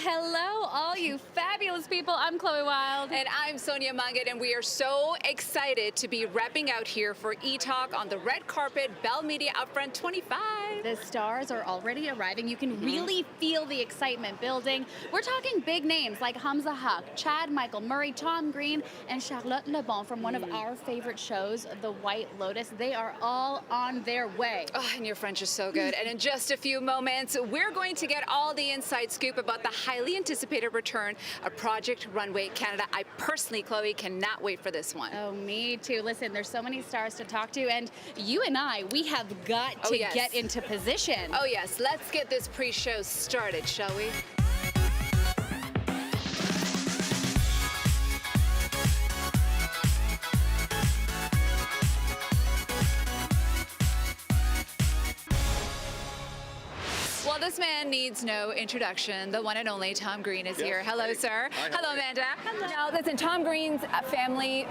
hello, all you fabulous people. I'm Chloe Wilde. And I'm Sonia Mangat, and we are so excited to be repping out here for Etalk on the red carpet, Bell Media Upfront 25. The stars are already arriving. You can really feel the excitement building. We're talking big names like Hamza, Chad Michael Murray, Tom Green, and Charlotte Lebon from one of our favorite shows, The White Lotus. They are all on their way. Oh, and your French is so good. And in just a few moments, we're going to get all the inside scoop about the highly anticipated return of Project Runway Canada. I personally, Chloe, cannot wait for this one. Oh, me too. Listen, there's so many stars to talk to, and you and I, we have got to get into position. Oh, yes. Let's get this pre-show started, shall we? Well, this man needs no introduction. The one and only Tom Green is here. Hello, sir. Hi, hello, Amanda. Hello. Now, listen, Tom Green's family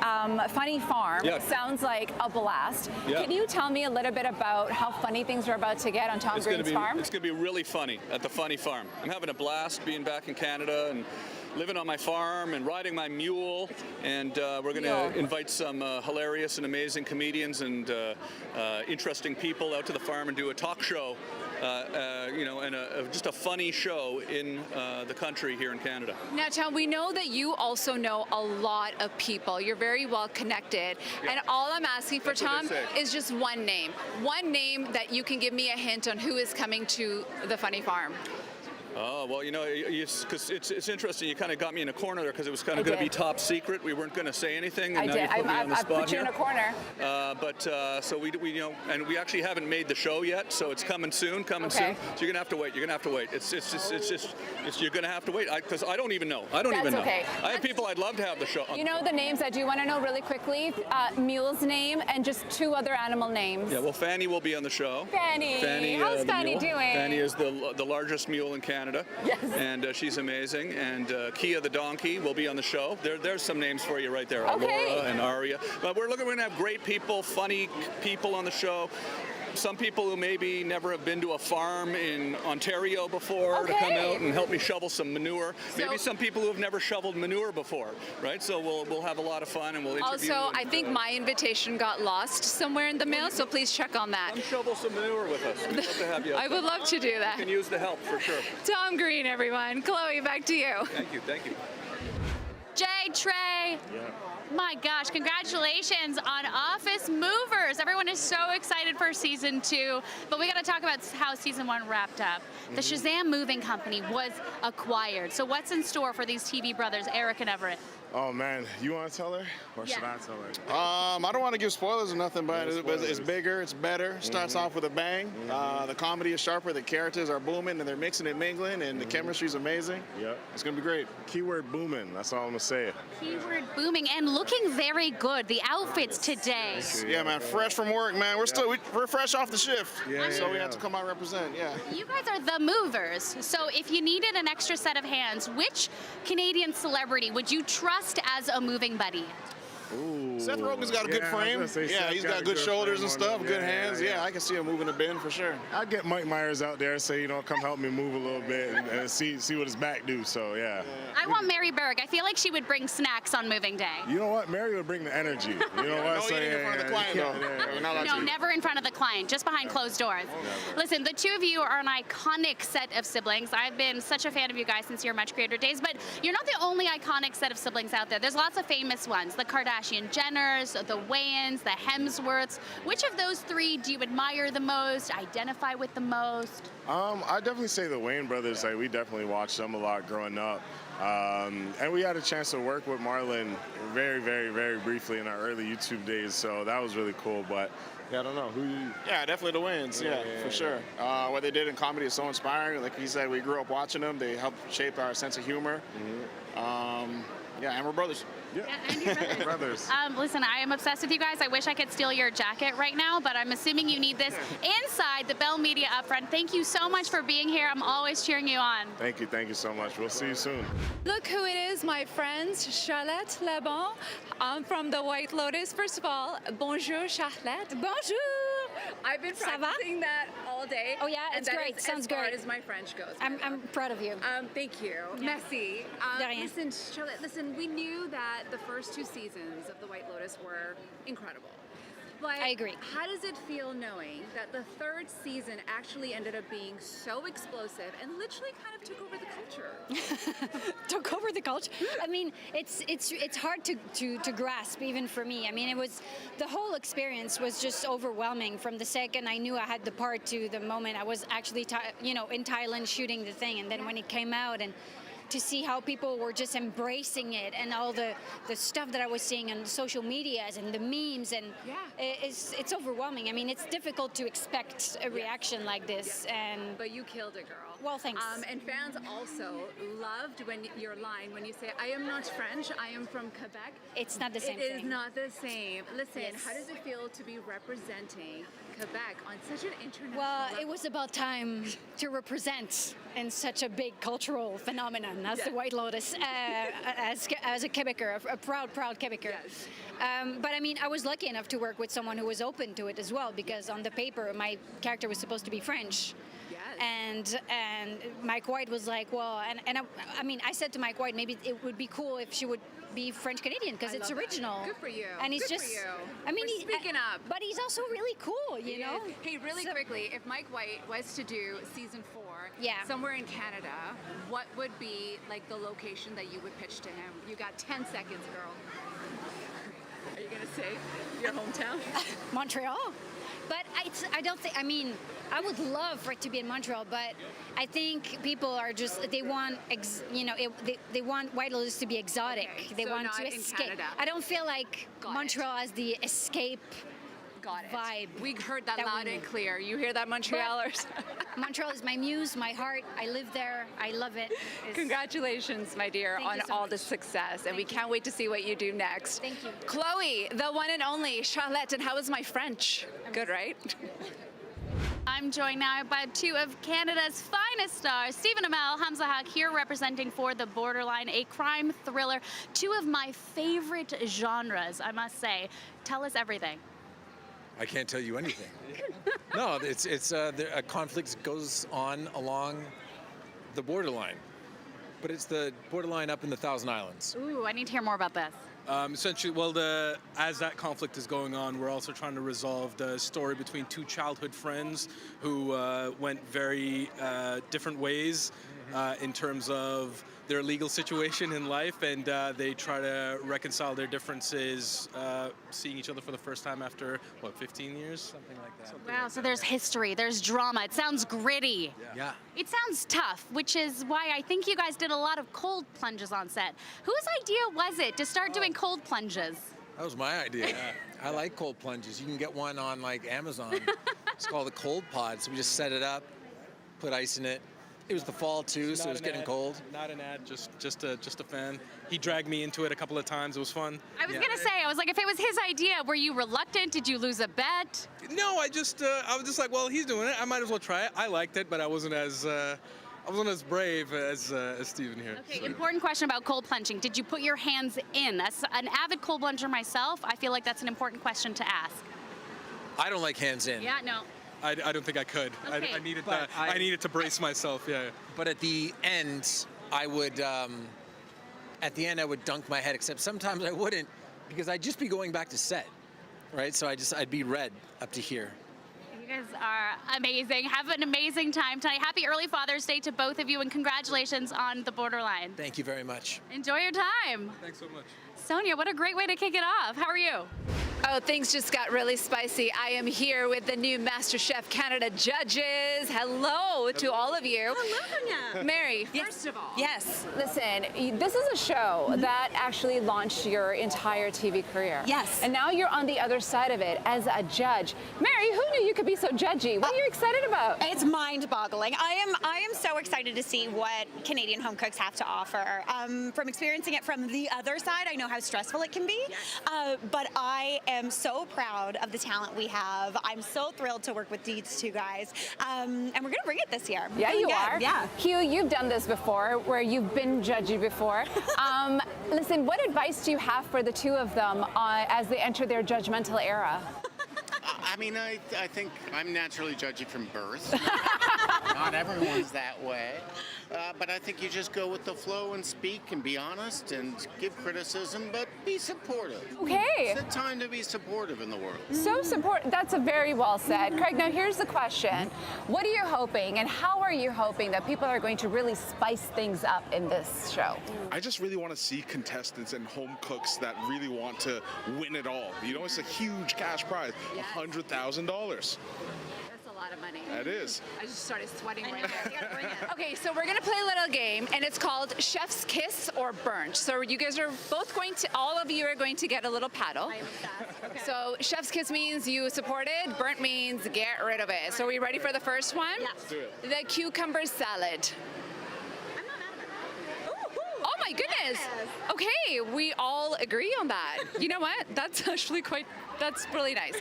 funny farm sounds like a blast. Can you tell me a little bit about how funny things are about to get on Tom Green's farm? It's going to be really funny at the funny farm. I'm having a blast being back in Canada and living on my farm and riding my mule, and we're going to invite some hilarious and amazing comedians and interesting people out to the farm and do a talk show, and just a funny show in the country here in Canada. Now, Tom, we know that you also know a lot of people. You're very well connected, and all I'm asking for, Tom, is just one name. One name that you can give me a hint on who is coming to the funny farm. Oh, well, because it's interesting. You kind of got me in a corner there because it was kind of going to be top secret. We weren't going to say anything. And I put you in a corner. So we actually haven't made the show yet, so it's coming soon. So you're going to have to wait. You're going to have to wait. You're going to have to wait because I don't even know. I have people I'd love to have the show. You know the names I do want to know really quickly? Mule's name and just two other animal names. Yeah, well, Fanny will be on the show. Fanny. How's Fanny doing? Fanny is the largest mule in Canada. Yes. And she's amazing. And Kia the donkey will be on the show. There's some names for you right there. Laura and Aria. But we're going to have great people, funny people on the show. Some people who maybe never have been to a farm in Ontario before to come out and help me shovel some manure. Maybe some people who have never shoveled manure before, right? So we'll have a lot of fun and we'll interview. Also, I think my invitation got lost somewhere in the mail, so please check on that. Come shovel some manure with us. We'd love to have you. I would love to do that. You can use the help for sure. Tom Green, everyone. Chloe, back to you. Thank you. Thank you. Jay, Trey. My gosh, congratulations on Office Movers. Everyone is so excited for season 2, but we got to talk about how season 1 wrapped up. The Shazam Moving Company was acquired. So what's in store for these TV brothers, Eric and Everett? Oh man, you want to tell her, or should I tell her? I don't want to give spoilers or nothing, but it's bigger, it's better. Starts off with a bang. The comedy is sharper, the characters are booming, and they're mixing and mingling, and the chemistry's amazing. Yep. It's gonna be great. Keyword booming. That's all I'm gonna say. Keyword booming and looking very good. The outfits today. Yeah, man. Fresh from work, man. We're fresh off the shift. So we have to come out and represent. Yeah. You guys are the movers. So if you needed an extra set of hands, which Canadian celebrity would you trust as a moving buddy? Ooh. Seth Rogen's got a good frame. Yeah, he's got good shoulders and stuff, good hands. Yeah, I can see him moving a bin for sure. I'd get Mike Myers out there, say, come help me move a little bit and see what his back do. So yeah. I want Mary Berg. I feel like she would bring snacks on moving day. You know what? Mary would bring the energy. You know what? No eating in front of the client, though. No, never in front of the client, just behind closed doors. Listen, the two of you are an iconic set of siblings. I've been such a fan of you guys since your Much Creator days, but you're not the only iconic set of siblings out there. There's lots of famous ones, the Kardashian-Jenners, the Wayans, the Hemsworths. Which of those three do you admire the most, identify with the most? I definitely say the Wayne brothers. We definitely watched them a lot growing up. And we had a chance to work with Marlon very, very, very briefly in our early YouTube days, so that was really cool. But yeah, I don't know. Yeah, definitely the Wayans, for sure. What they did in comedy is so inspiring. Like he said, we grew up watching them. They helped shape our sense of humor. And we're brothers. Yeah, and your brothers. Listen, I am obsessed with you guys. I wish I could steal your jacket right now, but I'm assuming you need this inside the Bell Media Upfront. Thank you so much for being here. I'm always cheering you on. Thank you so much. We'll see you soon. Look who it is, my friends. Charlotte Lebon from The White Lotus. First of all, bonjour, Charlotte. Bonjour. I've been practicing that all all day. Oh, yeah? And It's that great. is Sounds as far great. as my French goes. I'm proud of you. Thank you. Merci. De rien. Listen, Charlotte, listen, we knew that the first 2 seasons of The White Lotus were incredible. But I agree. how does it feel knowing that the 3rd season actually ended up being so explosive and literally kind of took over the culture? Took over the culture. I mean, it's hard to grasp even for me. I mean, it was the whole experience was just overwhelming from the second I knew I had the part to the moment I was actually in Thailand shooting the thing, and then when it came out and to see how people were just embracing it and all the stuff that I was seeing on social medias and the memes, and it's overwhelming. I mean, it's difficult to expect a reaction like this. And But you killed it, girl. Well, thanks. And fans also loved your line when you say, "I am not French, I am from Quebec." It's not the same It thing. is not the same. Listen, Yes. how does it feel to be representing Quebec on such an international Well, level? it was about time to represent in such a big cultural phenomenon as the White Lotus, as a Quebecer, a proud Quebecer. Yes. But I mean, I was lucky enough to work with someone who was open to it as well, because on the paper, my character was supposed to be French. Yes. And Mike White was like, well, I mean, I said to Mike White, maybe it would be cool if she would be French Canadian because I it's love that. original. Good for you. And he's Good just, for you. I mean, We're speaking up. But he's also really cool, you know. Hey, really quickly, if Mike White was to do season 4 somewhere in Canada, what would be like the location that you would pitch to him? You got 10 seconds, girl. Are you gonna say your hometown? Montreal. But I don't think, I mean, I would love for it to be in Montreal, but I think people are just, they want, they want White Lotus to be exotic. Okay, They so want not to in escape. Canada. I don't feel like Got Montreal has the escape Got it. vibe. We heard that that we loud and need. clear. You hear that, Montrealers? Montreal is my muse, my heart. I live there. I love it. Congratulations, my dear, Thank on you so all much. the success, and we can't wait to see what you do next. Thank you. Chloe, the one and only Charlotte, and how is my French? Good, right? I'm joined now by 2 of Canada's finest stars, Stephen Amell, Hamza here representing for The Borderline, a crime thriller. 2 of my favorite genres, I must say. Tell us everything. I can't tell you anything. No, it's a conflict goes on along the borderline, but it's the borderline up in the Thousand Islands. Ooh, I need to hear more about this. Essentially, well, as that conflict is going on, we're also trying to resolve the story between 2 childhood friends who went very different ways in terms of their legal situation in life, and they try to reconcile their differences, seeing each other for the first time after, 15 years? Something like that. Wow, so there's history, there's drama. It sounds gritty. Yeah. It sounds tough, which is why I think you guys did a lot of cold plunges on set. Whose idea was it to start doing cold plunges? That was my idea. I like cold plunges. You can get one on like Amazon. It's called a cold pod. So we just set it up, put ice in it. It was the fall too, so it was getting cold. Not an ad, just a fan. He dragged me into it a couple of times. It was fun. I was gonna say, I was like, if it was his idea, were you reluctant? Did you lose a bet? No, I was just like, well, he's doing it. I might as well try it. I liked it, but I wasn't as brave as Stephen here. Okay, So- important question about cold plunging. Did you put your hands in? As an avid cold plunger myself, I feel like that's an important question to ask. I don't like hands in. Yeah, no. I don't think I could. Okay. I needed But I needed to brace myself. Yeah. But at the end, I would dunk my head, except sometimes I wouldn't, because I'd just be going back to set, right? So I'd be red up to here. You guys are amazing. Have an amazing time tonight. Happy early Father's Day to both of you, and congratulations on The Borderline. Thank you very much. Enjoy your time. Thanks so much. Sonia, what a great way to kick it off. How are you? Oh, things just got really spicy. I am here with the new MasterChef Canada judges. Hello to all of you. Hello, Mary, first of all. Yes. Listen, this is a show that actually launched your entire TV career. Yes. And now you're on the other side of it as a judge. Mary, who knew you could be so judgy? What are you excited about? It's mind-boggling. I am so excited to see what Canadian home cooks have to offer. From experiencing it from the other side, I know how stressful it can be. But I am so proud of the talent we have. I'm so thrilled to work with these 2 guys. And we're gonna bring it this year. Yeah, Feeling you good. are. Yeah. Hugh, you've done this before, where you've been judgy before. Listen, what advice do you have for the 2 of them as they enter their judgmental era? I mean, I think I'm naturally judgy from birth. Not everyone's that way. But I think you just go with the flow and speak and be honest and give criticism, but be supportive. Okay. It's the time to be supportive in the world. So support. That's a very well said. Craig, now here's the question. What are you hoping and how are you hoping that people are going to really spice things up in this show? I just really want to see contestants and home cooks that really want to win it all. You know, it's a huge cash prize, $100,000. That's a lot of money. That is. I just started sweating right now. Okay, so we're gonna play a little game, and it's called Chef's Kiss or Burnt. So you guys are both going to, all of you are going to get a little paddle. I am obsessed. Okay. So Chef's Kiss means you support it, burnt means get rid of it. So are we ready for the first one? Yes. Let's do it. The cucumber salad. Oh my goodness. Okay, we all agree on that. You know what? That's actually that's really nice.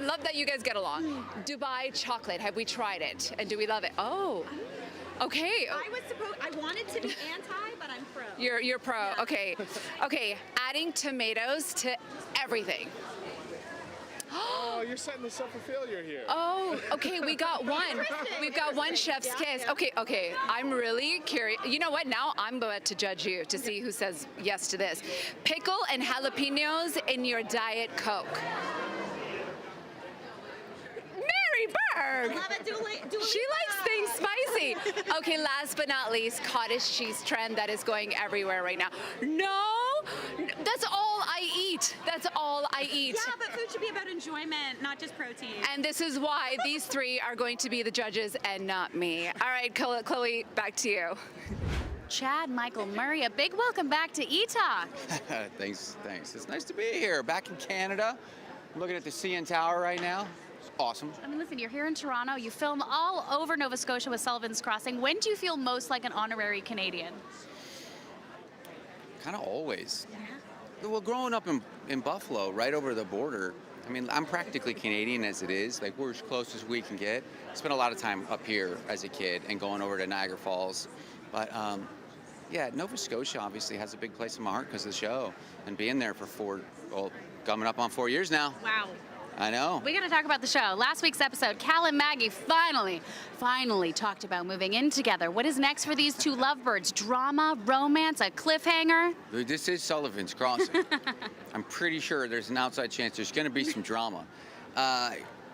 Love that you guys get along. Dubai chocolate, have we tried it? And do we love it? Oh, okay. I wanted to be anti, but I'm pro. You're pro, Yeah. Okay. Okay, adding tomatoes to everything. Oh, you're setting us up for failure here. Oh, okay, we got one. We've got one chef's kiss. Okay, I'm really curious. You know what? Now I'm about to judge you to see who says yes to this. Pickle and jalapenos in your Diet Coke. Mary Berg! Love it, She likes things spicy. Okay, last but not least, cottage cheese trend that is going everywhere right now. No, that's all I eat. That's all I eat. Yeah, but food should be about enjoyment, not just protein. And this is why these three are going to be the judges and not me. All right, Chloe, back to you. Chad Michael Murray, a big welcome back to Etalk. Thanks. It's nice to be here, back in Canada. I'm looking at the CN Tower right now. It's awesome. I mean, listen, you're here in Toronto. You film all over Nova Scotia with Sullivan's Crossing. When do you feel most like an honorary Canadian? Kind of always. Well, growing up in Buffalo, right over the border, I mean, I'm practically Canadian as it is. Like, we're as close as we can get. Spent a lot of time up here as a kid and going over to Niagara Falls. But, yeah, Nova Scotia obviously has a big place in my heart because of the show. And being there for coming up on 4 years now. Wow. I know. We got to talk about the show. Last week's episode, Cal and Maggie finally talked about moving in together. What is next for these two lovebirds? Drama, romance, a cliffhanger? This is Sullivan's Crossing. I'm pretty sure there's an outside chance there's going to be some drama.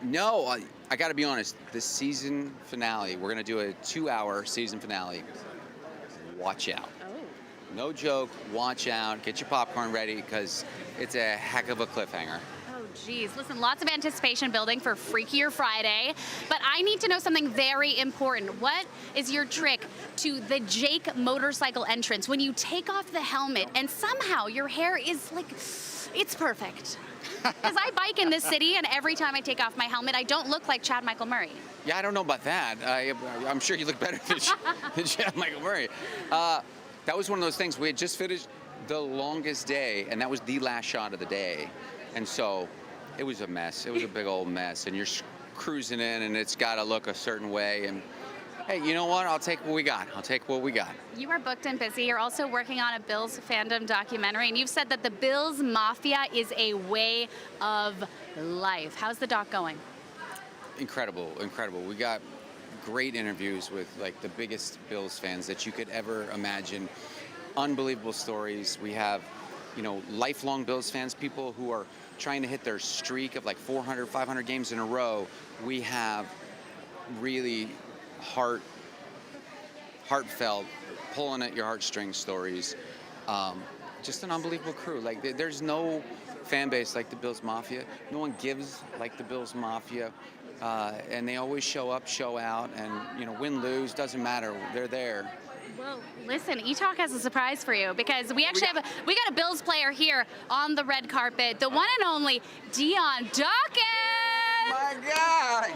No, I got to be honest. The season finale, we're going to do a 2-hour season finale. Watch out. No joke, watch out. Get your popcorn ready because it's a heck of a cliffhanger. Geez, listen, lots of anticipation building for Freakier Friday, but I need to know something very important. What is your trick to the Jake motorcycle entrance when you take off the helmet and somehow your hair is like, it's perfect? Because I bike in this city and every time I take off my helmet, I don't look like Chad Michael Murray. Yeah, I don't know about that. I'm sure you look better than Chad Michael Murray. That was one of those things. We had just finished the longest day, and that was the last shot of the day. And so it was a mess. It was a big old mess. And you're cruising in, and it's got to look a certain way. And hey, you know what? I'll take what we got. You are booked and busy. You're also working on a Bills fandom documentary, and you've said that the Bills Mafia is a way of life. How's the doc going? Incredible. We got great interviews with like the biggest Bills fans that you could ever imagine. Unbelievable stories. We have, lifelong Bills fans, people who are trying to hit their streak of like 400, 500 games in a row. We have really heartfelt, pulling at your heartstrings stories. Just an unbelievable crew. Like, there's no fan base like the Bills Mafia. No one gives like the Bills Mafia. And they always show up, show out, and win, lose, doesn't matter. They're there. Well, listen, Etalk has a surprise for you because we actually we got a Bills player here on the red carpet, the one and only Dion Dawkins. My God.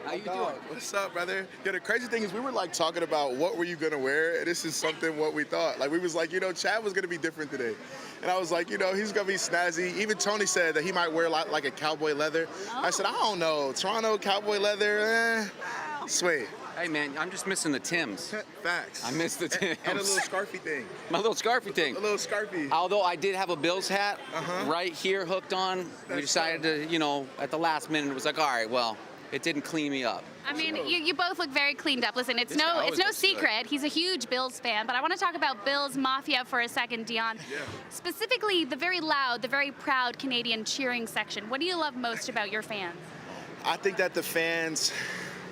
How you doing? What's up, brother? Yeah, the crazy thing is we were like talking about what were you gonna wear, and this is something what we thought. Like we was like, Chad was gonna be different today. And I was like, he's gonna be snazzy. Even Tony said that he might wear like a cowboy leather. I said, I don't know, Toronto cowboy leather, sweet. Hey man, I'm just missing the Tims. Facts. I missed the Tims. And a little scarfy thing. My little scarfy thing. A little scarfy. Although I did have a Bills hat right here hooked on. We decided to, you know, at the last minute, it was like, all right, well, it didn't clean me up. I mean, you both look very cleaned up. Listen, it's This guy no always looks secret. good. He's a huge Bills fan, but I want to talk about Bills Mafia for a second, Dion. Yeah. Specifically, the very loud, the very proud Canadian cheering section. What do you love most about your fans? I think that the fans,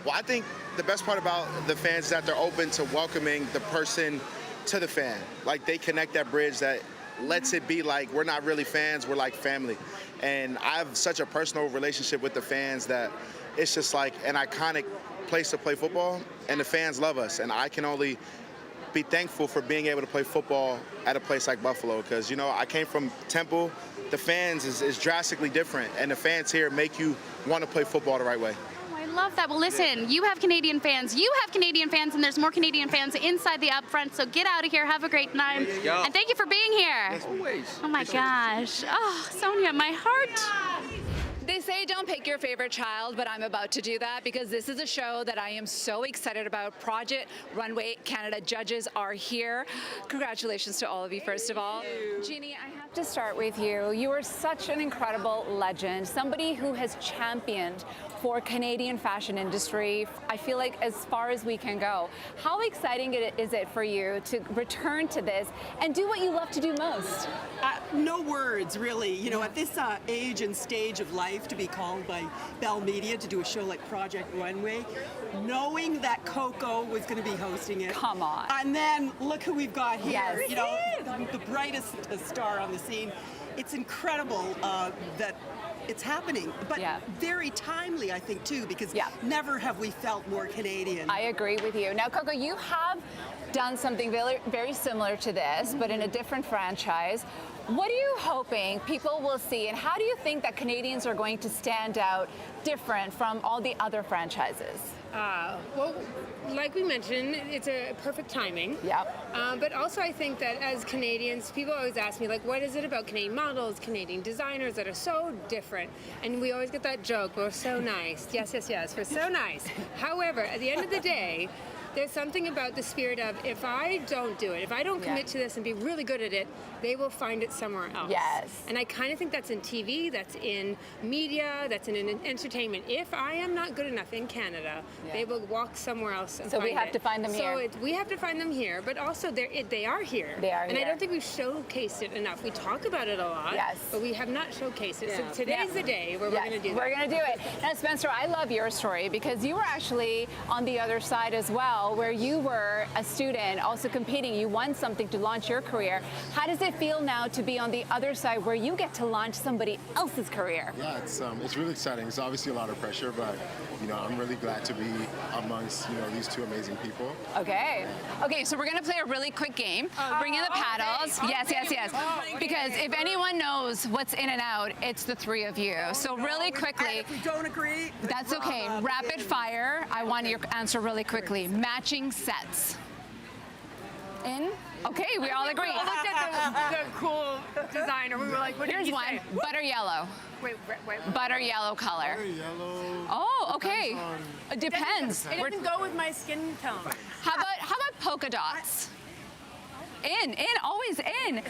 well, I think the best part about the fans is that they're open to welcoming the person to the fan. Like, they connect that bridge that lets it be like, we're not really fans, we're like family. And I have such a personal relationship with the fans that it's just like an iconic place to play football, and the fans love us. And I can only be thankful for being able to play football at a place like Buffalo, because, you know, I came from Temple. The fans is drastically different, and the fans here make you want to play football the right way. Oh, I love that. Well, listen, you have Canadian fans, and there's more Canadian fans inside the Upfront, so get out of here, have a great time, and thank you for being here. Always. Oh my gosh. Oh, Sonia, my heart. They say don't pick your favorite child, but I'm about to do that because this is a show that I am so excited about. Project Runway Canada judges are here. Congratulations to all of you, first of all. Jeanne, I have to start with you. You are such an incredible legend, somebody who has championed for Canadian fashion industry, I feel like as far as we can go. How exciting is it for you to return to this and do what you love to do most? No words, really. You know, at this age and stage of life, to be called by Bell Media to do a show like Project Runway, knowing that Coco was going to be hosting it. Come on. And then look who we've got here. Yes. You know, the brightest star on the scene. It's incredible that it's happening, but very timely, I think, too, because never have we felt more Canadian. I agree with you. Now, Coco, you have done something very, very similar to this, but in a different franchise. What are you hoping people will see, and how do you think that Canadians are going to stand out different from all the other franchises? Well, like we mentioned, it's a perfect timing. Yep. But also I think that as Canadians, people always ask me, like, what is it about Canadian models, Canadian designers that are so different? And we always get that joke, we're so nice. Yes, yes, yes, we're so nice. However, at the end of the day, there's something about the spirit of, if I don't do it, if I don't commit to this and be really good at it, they will find it somewhere else. Yes. And I kind of think that's in TV, that's in media, that's in entertainment. If I am not good enough in Canada, they will walk somewhere else and So find we have to find them here. So we have to find them here, but also they are here. They are and here. I don't think we've showcased it enough. We talk about it a lot, but we have not showcased it. So today's the day where we're going to do that. We're going to do it. Now, Spencer, I love your story because you were actually on the other side as well, where you were a student also competing. You won something to launch your career. How does it feel now to be on the other side where you get to launch somebody else's career? Yeah, it's really exciting. It's obviously a lot of pressure, but you know, I'm really glad to be amongst, you know, these two amazing people. Okay. Okay, so we're going to play a really quick game. Bring in the paddles. Yes, yes, yes. Because if anyone knows what's in and out, it's the three of you. So really quickly. If we don't agree, That's okay. Rapid fire. I want your answer really quickly. Matching sets. In? Okay, we all agree. We looked at the cool designer. We were like, what did Here's he one. say? Butter yellow. Wait. Butter yellow color. Yellow. Oh, okay. It depends. It doesn't go with my skin tone. How about polka dots? In, always in.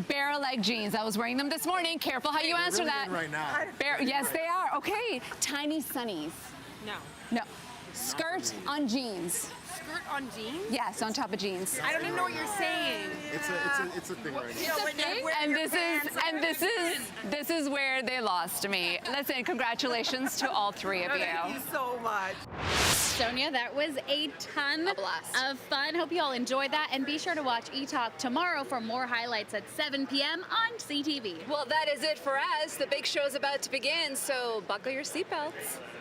Barrel leg jeans. I was wearing them this morning. Careful how you answer really that. in right now. Yes, they are. Okay. Tiny sunnies. No. Skirt on jeans. Skirt on jeans? Yes, on top of jeans. I don't even know what you're saying. It's a thing right now. And this is where they lost me. Listen, congratulations to all three of you. Thank you so much. Sonia, that was a ton of fun. Hope you all enjoyed that. And be sure to watch Etalk tomorrow for more highlights at 7 p.m. on CTV. Well, that is it for us. The big show's about to begin, so buckle your seatbelts.